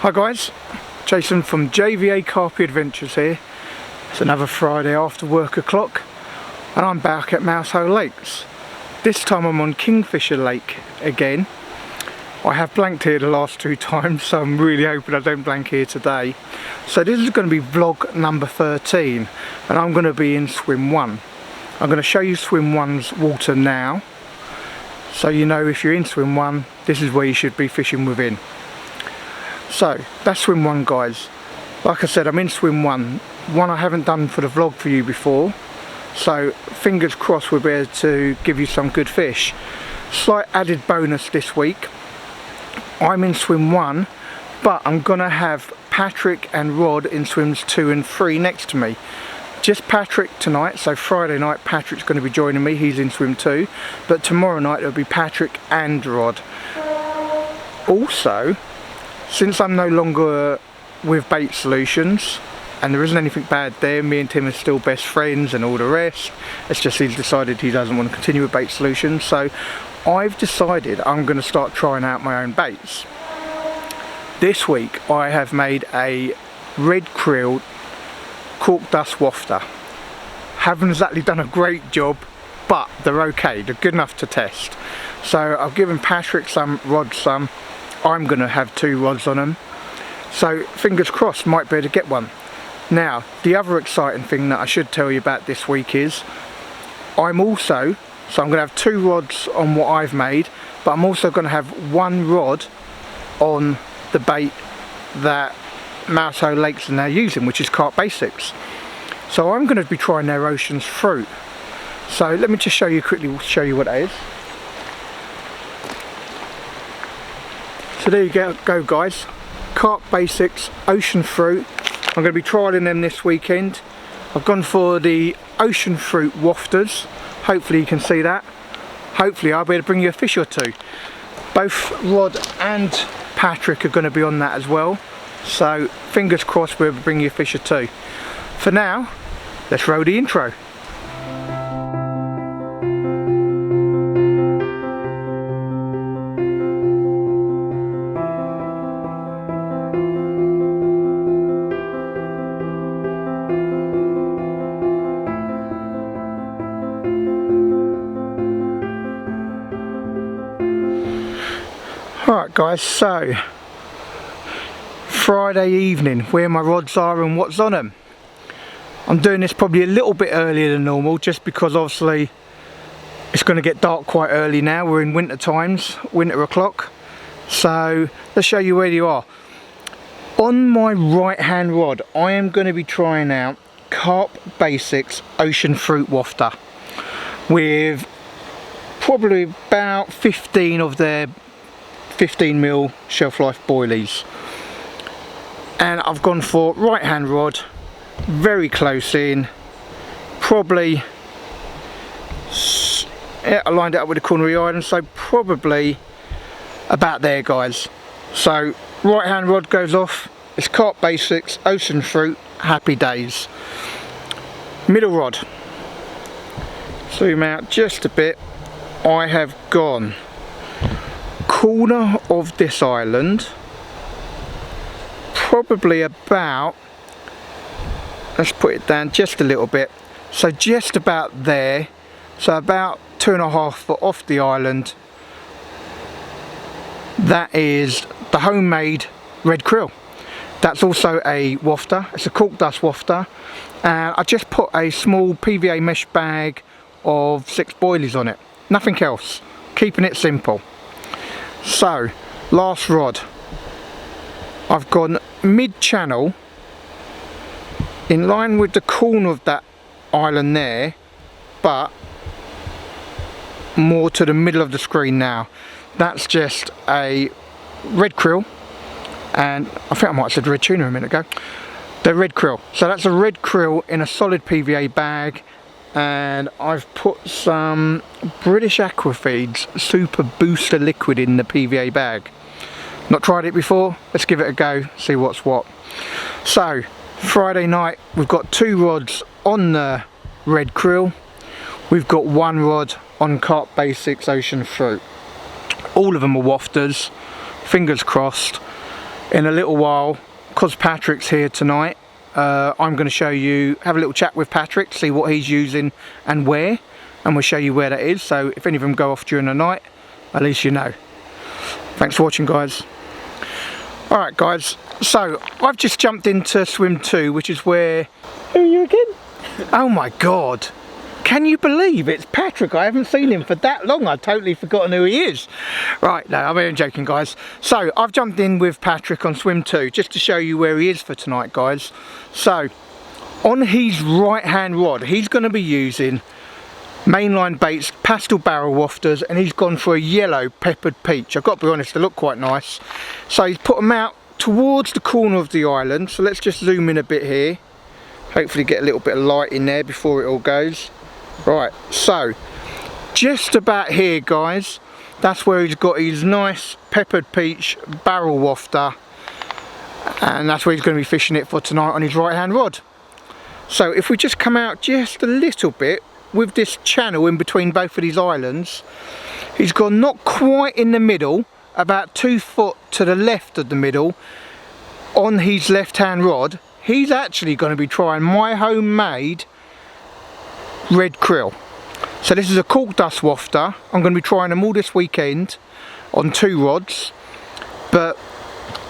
Hi guys, Jason from JVA Carpy Adventures here. It's another Friday after work o'clock and I'm back at Mousehole Lakes. This time I'm on Kingfisher Lake again. I have blanked here the last two times, so I'm really hoping I don't blank here today. So this is going to be vlog number 13 and I'm going to be in swim 1. I'm going to show you swim 1's water now, so you know if you're in swim 1 this is where you should be fishing within. So that's swim 1 guys. Like I said, I'm in swim 1 I haven't done for the vlog for you before, so fingers crossed we'll be able to give you some good fish. Slight added bonus this week, I'm in swim 1 but I'm gonna have Patrick and Rod in swims 2 and 3 next to me. Just Patrick tonight, so Friday night Patrick's going to be joining me, he's in swim 2, but tomorrow night it'll be Patrick and Rod. Also, since I'm no longer with Bait Solutions and there isn't anything bad there, me and Tim are still best friends and all the rest, it's just he's decided he doesn't want to continue with Bait Solutions, so I've decided I'm going to start trying out my own baits. This week I have made a red krill cork dust wafter. Haven't exactly done a great job, but they're okay, they're good enough to test. So I've given Patrick some, Rod some. I'm going to have 2 rods on them, so fingers crossed might be able to get one. Now the other exciting thing that I should tell you about this week is I'm going to have 2 rods on what I've made, but I'm also going to have 1 rod on the bait that Mousehole Lakes are now using, which is Carp Basics. So I'm going to be trying their Ocean's Fruit. So let me just show you quickly, show you what that is. So there you go guys, Carp Basics Ocean Fruit. I'm going to be trialling them this weekend. I've gone for the Ocean Fruit wafters. Hopefully you can see that. Hopefully I'll be able to bring you a fish or 2. Both Rod and Patrick are going to be on that as well. So fingers crossed we'll bring you a fish or 2. For now, let's roll the intro. Alright guys, so Friday evening, where my rods are and what's on them. I'm doing this probably a little bit earlier than normal just because obviously it's going to get dark quite early now. We're in winter times, winter o'clock. So let's show you where you are. On my right hand rod I am going to be trying out Carp Basics Ocean Fruit Wafter with probably about 15 of their 15mm shelf life boilies, and I've gone for right hand rod, very close in, probably, yeah, I lined it up with the corner of the island, so probably about there guys. So right hand rod goes off, it's Carp Basics Ocean Fruit, happy days. Middle rod, zoom out just a bit, I have gone corner of this island, probably about, let's put it down just a little bit, so just about there, so about 2.5 foot off the island. That is the homemade red krill. That's also a wafter, it's a cork dust wafter, and I just put a small PVA mesh bag of 6 boilies on it, nothing else, keeping it simple. So last rod, I've gone mid-channel in line with the corner of that island there, but more to the middle of the screen now. That's just a red krill, and I think I might have said red tuna a minute ago. The red krill, so that's a red krill in a solid PVA bag, and I've put some British Aquafeeds Super Booster liquid in the PVA bag. Not tried it before, let's give it a go, see what's what. So Friday night we've got 2 rods on the red krill, we've got 1 rod on Carp Basics Ocean Fruit. All of them are wafters, fingers crossed. in a little while, because Patrick's here tonight, I'm going to show you, have a little chat with Patrick, see what he's using and where, and we'll show you where that is. So if any of them go off during the night, at least you know. Thanks for watching, guys. Alright guys, so I've just jumped into swim 2, which is where... Who are you again? Oh my god, can you believe it's Patrick? I haven't seen him for that long, I've totally forgotten who he is. Right, no, I'm only joking, guys. So I've jumped in with Patrick on swim 2 just to show you where he is for tonight, guys. So on his right hand rod, he's going to be using mainline baits, pastel barrel wafters, and he's gone for a yellow peppered peach. I've got to be honest, they look quite nice. So he's put them out towards the corner of the island. So let's just zoom in a bit here, hopefully get a little bit of light in there before it all goes. Right, so just about here, guys, that's where he's got his nice peppered peach barrel wafter, and that's where he's going to be fishing it for tonight on his right hand rod. So if we just come out just a little bit with this channel in between both of these islands, he's gone not quite in the middle, about 2 foot to the left of the middle on his left hand rod. He's actually going to be trying my homemade red krill. So this is a cork dust wafter. I'm going to be trying them all this weekend on 2 rods, but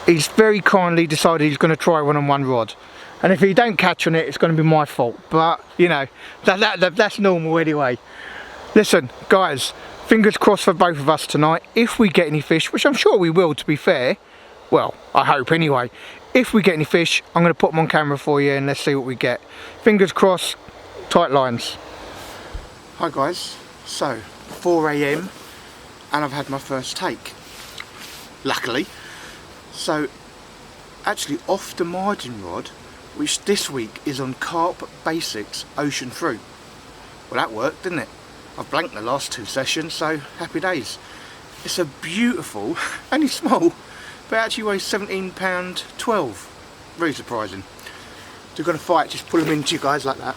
he's very kindly decided he's going to try one on 1 rod. And if he don't catch on it, it's going to be my fault. But, you know, that's normal anyway. Listen, guys, fingers crossed for both of us tonight. If we get any fish, which I'm sure we will, to be fair. Well, I hope anyway. If we get any fish, I'm going to put them on camera for you and let's see what we get. Fingers crossed, tight lines. Hi guys, so 4 AM and I've had my first take. Luckily. So, actually off the margin rod, which this week is on Carp Basics Ocean Fruit. Well, that worked, didn't it? I've blanked the last 2 sessions, so happy days. It's a beautiful, only small, but actually weighs £17.12. Very surprising. So you're going to fight, just pull them into you guys like that.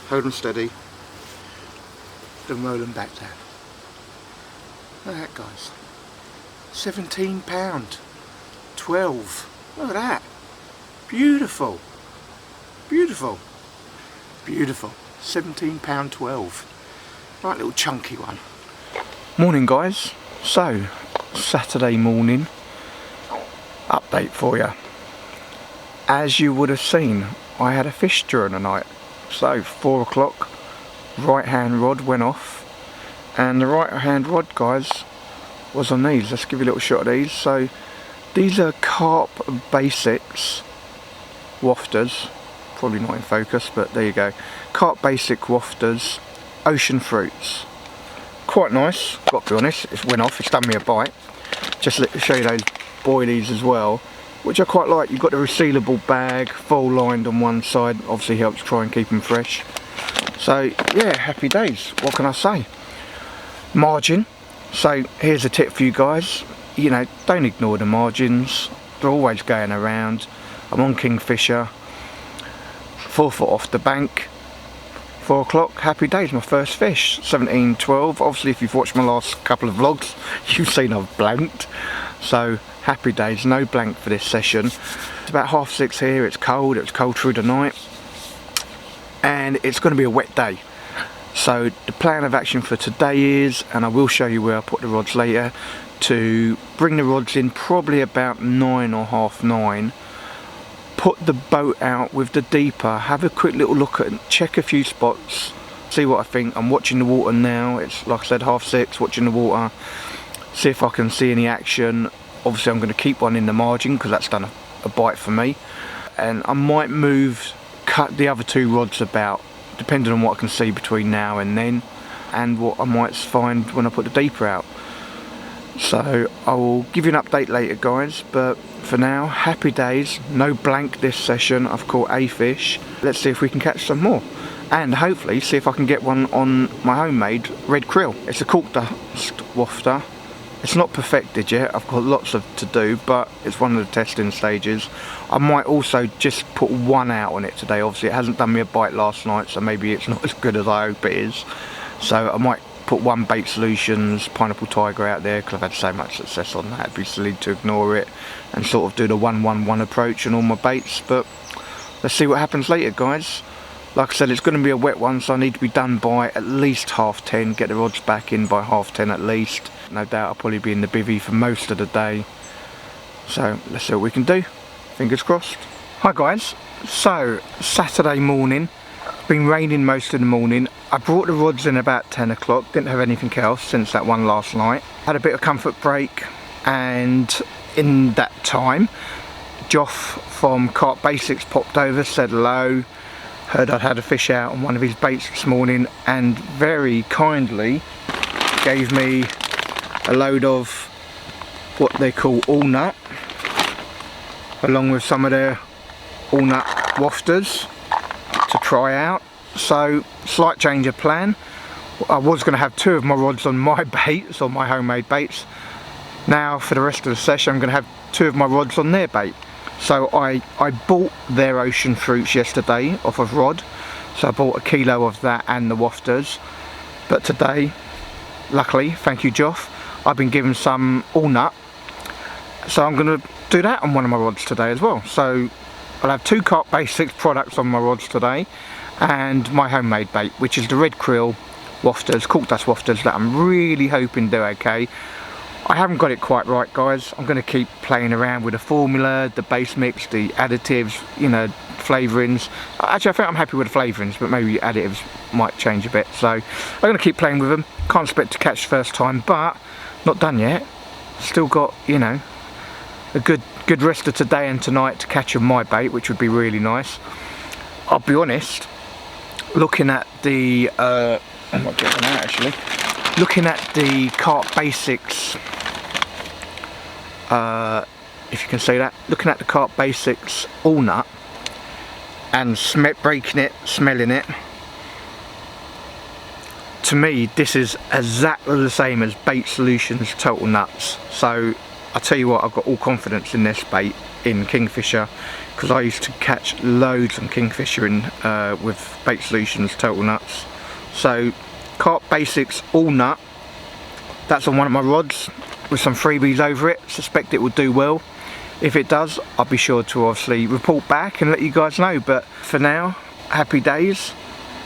Hold them steady. Then roll them back down. Look at that, guys. £17.12. Look at that. Beautiful. Beautiful. Beautiful. £17.12. Right, little chunky one. Morning, guys. So, Saturday morning update for you. As you would have seen, I had a fish during the night. So 4 o'clock, right hand rod went off, and the right hand rod, guys, was on these. Let's give you a little shot of these. So these are Carp Basics wafters, probably not in focus, but there you go. Carp Basic wafters, Ocean Fruits. Quite nice, got to be honest. It went off, it's done me a bite. Just to show you those boilies as well, which I quite like. You've got the resealable bag, full lined on one side, obviously helps try and keep them fresh. So yeah, happy days, what can I say. Margin, so here's a tip for you guys, you know, don't ignore the margins, they're always going around. I'm on Kingfisher, 4 foot off the bank, 4 o'clock, happy days, my first fish, 17.12. Obviously if you've watched my last couple of vlogs, you've seen I've blanked. So happy days, no blank for this session. It's about 6:30 here, it's cold, it was cold through the night. And it's going to be a wet day. So the plan of action for today is, and I will show you where I put the rods later, to bring the rods in probably about 9 or half 9. Put the boat out with the deeper, have a quick little look at, check a few spots, see what I think. I'm watching the water now, it's like I said 6:30, watching the water, see if I can see any action. Obviously I'm going to keep one in the margin because that's done a bite for me, and I might cut the other 2 rods about, depending on what I can see between now and then, and what I might find when I put the deeper out. So I will give you an update later, guys, but for now, happy days, no blank this session. I've caught a fish. Let's see if we can catch some more, and hopefully see if I can get one on my homemade red krill. It's a cork dust wafter. It's not perfected yet, I've got lots to do, but it's one of the testing stages. I might also just put one out on it today. Obviously it hasn't done me a bite last night, so maybe it's not as good as I hope it is. So I might put one Bait Solutions Pineapple Tiger out there because I've had so much success on that. It'd be silly to ignore it and sort of do the 1-1-1 approach on all my baits, but let's see what happens later, guys. Like I said, it's going to be a wet one, so I need to be done by at least 10:30, get the rods back in by 10:30 at least. No doubt I'll probably be in the bivvy for most of the day, so let's see what we can do. Fingers crossed. Hi guys, so Saturday morning, been raining most of the morning. I brought the rods in about 10 o'clock, didn't have anything else since that one last night. Had a bit of comfort break, and in that time Joff from Carp Basics popped over, said hello, heard I'd had a fish out on one of his baits this morning, and very kindly gave me a load of what they call all-nut, along with some of their all-nut wafters to try out. So slight change of plan. I was going to have 2 of my rods on my baits, on my homemade baits. Now for the rest of the session I'm going to have 2 of my rods on their bait. So I bought their ocean fruits yesterday off of rod, so I bought a kilo of that and the wafters. But today, luckily, thank you Joff, I've been given some all nut, so I'm going to do that on one of my rods today as well. So I'll have 2 Carp Basics products on my rods today, and my homemade bait, which is the red krill wafters, cork dust wafters, that I'm really hoping do okay. I haven't got it quite right, guys. I'm going to keep playing around with the formula, the base mix, the additives, you know, flavourings. Actually, I think I'm happy with the flavourings, but maybe additives might change a bit. So I'm going to keep playing with them. Can't expect to catch first time, but not done yet. Still got, you know, a good rest of today and tonight to catch on my bait, which would be really nice. I'll be honest, looking at the I might get one out actually. Looking at the Carp Basics, if you can see that, looking at the Carp Basics all nut and breaking it, smelling it, to me this is exactly the same as Bait Solutions Total Nuts. So I tell you what, I've got all confidence in this bait in Kingfisher, because I used to catch loads on Kingfisher in, with Bait Solutions Total Nuts. So Carp Basics all nut, that's on one of my rods with some freebies over it. Suspect it will do well. If it does, I'll be sure to obviously report back and let you guys know. But for now, happy days.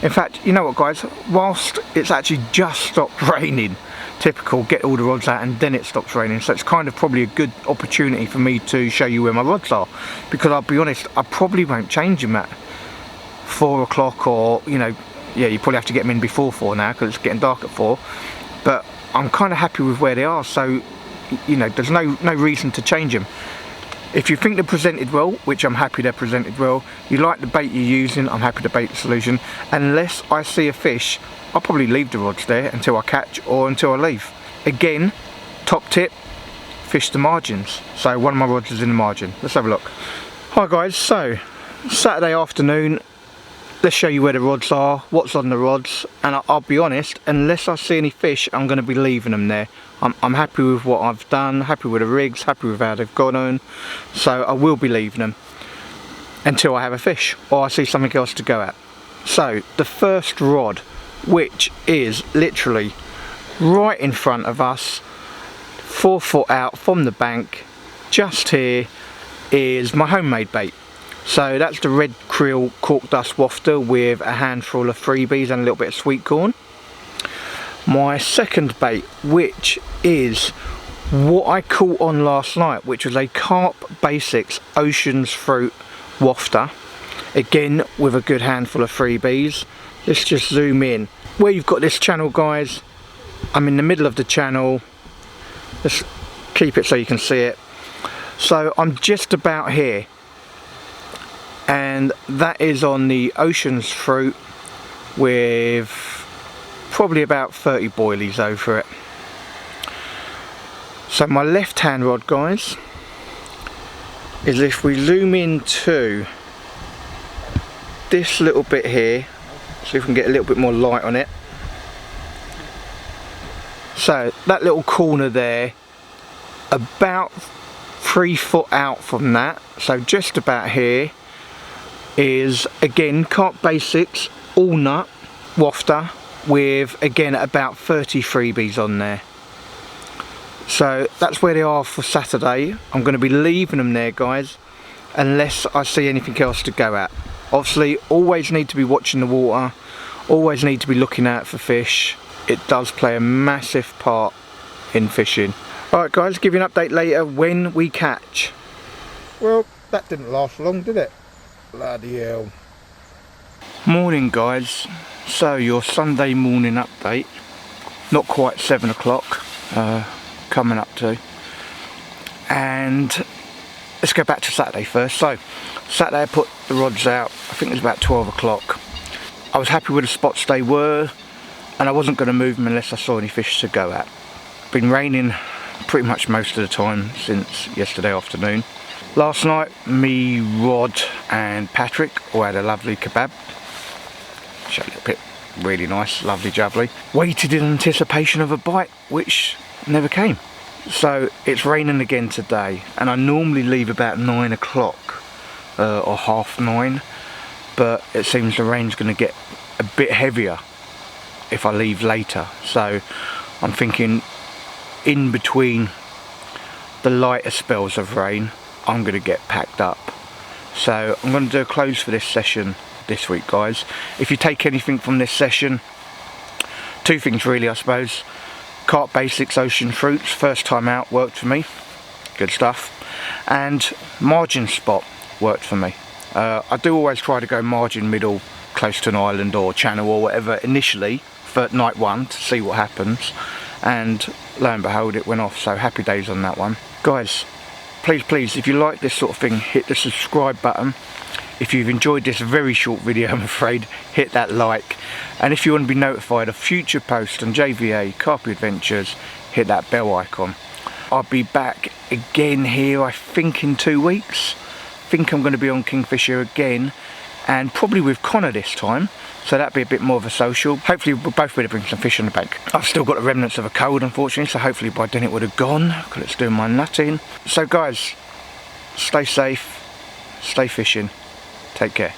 In fact, you know what guys, whilst it's actually just stopped raining, typical, get all the rods out and then it stops raining, so it's kind of probably a good opportunity for me to show you where my rods are, because I'll be honest, I probably won't change them at 4 o'clock, or you know, yeah, you probably have to get them in before 4 now because it's getting dark at 4, but I'm kind of happy with where they are, so you know, there's no reason to change them. If you think they're presented well, which I'm happy they're presented well, you like the bait you're using, I'm happy to bait the solution. Unless I see a fish, I'll probably leave the rods there until I catch or until I leave. Again, top tip, fish the margins. So one of my rods is in the margin. Let's have a look. Hi guys, so Saturday afternoon, let's show you where the rods are, what's on the rods, and I'll be honest, unless I see any fish, I'm going to be leaving them there. I'm happy with what I've done, happy with the rigs, happy with how they've gone on, so I will be leaving them until I have a fish or I see something else to go at. So the first rod, which is literally right in front of us, 4 foot out from the bank, just here, is my homemade bait. So that's the red krill cork dust wafter with a handful of freebies and a little bit of sweet corn. My second bait, which is what I caught on last night, which was a Carp Basics Oceans Fruit wafter, again with a good handful of freebies. Let's just zoom in. Where you've got this channel, guys, I'm in the middle of the channel. Let's keep it so you can see it. So I'm just about here, and that is on the Oceans Fruit with probably about 30 boilies over it. So my left hand rod, guys, is, if we zoom into this little bit here, see if we can get a little bit more light on it. So that little corner there, about 3 foot out from that, so just about here, is again Carp Basics all nut wafter with again about 30 freebies on there. So that's where they are for Saturday. I'm going to be leaving them there, guys, unless I see anything else to go at. Obviously, always need to be watching the water, always need to be looking out for fish. It does play a massive part in fishing. Alright guys, give you an update later when we catch. Well, that didn't last long, did it? Bloody hell. Morning guys, so your Sunday morning update. Not quite 7 o'clock, coming up to. And let's go back to Saturday first. So, Saturday I put the rods out, I think it was about 12 o'clock. I was happy with the spots they were, and I wasn't going to move them unless I saw any fish to go at. Been raining pretty much most of the time since yesterday afternoon. Last night, me, Rod and Patrick all had a lovely kebab. Show you a bit, really nice, lovely jubbly. Waited in anticipation of a bite, which never came. So it's raining again today, and I normally leave about 9 o'clock or 9:30, but it seems the rain's going to get a bit heavier if I leave later. So I'm thinking in between the lighter spells of rain, I'm going to get packed up. So I'm going to do a close for this session this week, guys. If you take anything from this session, two things really, I suppose. Carp Basics Ocean Fruits, first time out, worked for me, good stuff. And margin spot worked for me. I do always try to go margin middle, close to an island or channel or whatever initially for night one to see what happens, and lo and behold it went off. So happy days on that one. Guys, please, if you like this sort of thing, hit the subscribe button. If you've enjoyed this very short video, I'm afraid, hit that like. And if you want to be notified of future posts on JVA Carp Adventures, hit that bell icon. I'll be back again here, I think, in 2 weeks. I think I'm going to be on Kingfisher again, and probably with Connor this time, so that'll be a bit more of a social. Hopefully we'll both be able to bring some fish on the bank. I've still got the remnants of a cold, unfortunately, so hopefully by then it would have gone, because it's doing my nutting. So guys, stay safe, stay fishing, take care.